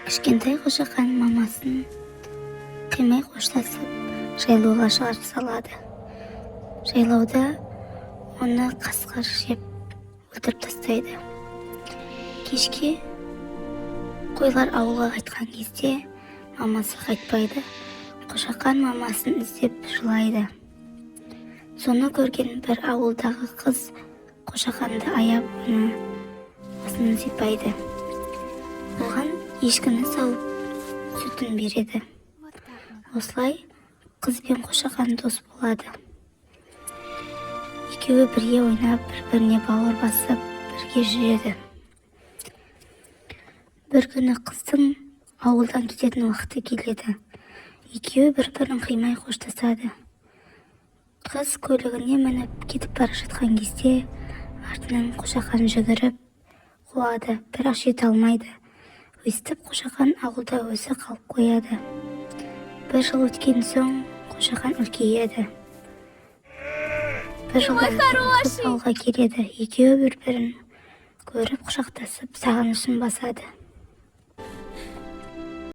Кішкентай Қошақан мамасын қимай қоштасып, жайлауға шығарып салады. Жайлауда оны қасқыр жеп өлтіріп тастайды. Кешке қойлар ауылға қайтқан кезде мамасы қайтпайды. Қошақан мамасын іздеп жылайды. Соны көрген бір ауылдағы қыз Қошақанды аяп оны басынан сипайды. Оған ешкіні сауып, сүтін береді. Осылай қыз бен Қошақан дос болады. Екеуі бірге ойнап, бір-біріне бауыр басып, бірге жүреді. Бір күні қыздың ауылдан кететін уақыты келеді. Екеуі бір-бірін қимай қоштасады. Қыз көлігіне мініп кетіп бара жатқан кезде артынан Қошақан жүгіріп қуады, бірақ жете алмайды. Өстіп Қошақан ауылда өзі қалып қояды. Бір жыл өткен соң Қошақан үлкейеді. Бір жылдан кейін қыз ауылға келеді. Екеуі бір-бірін көріп құшақтасып сағынышын басады.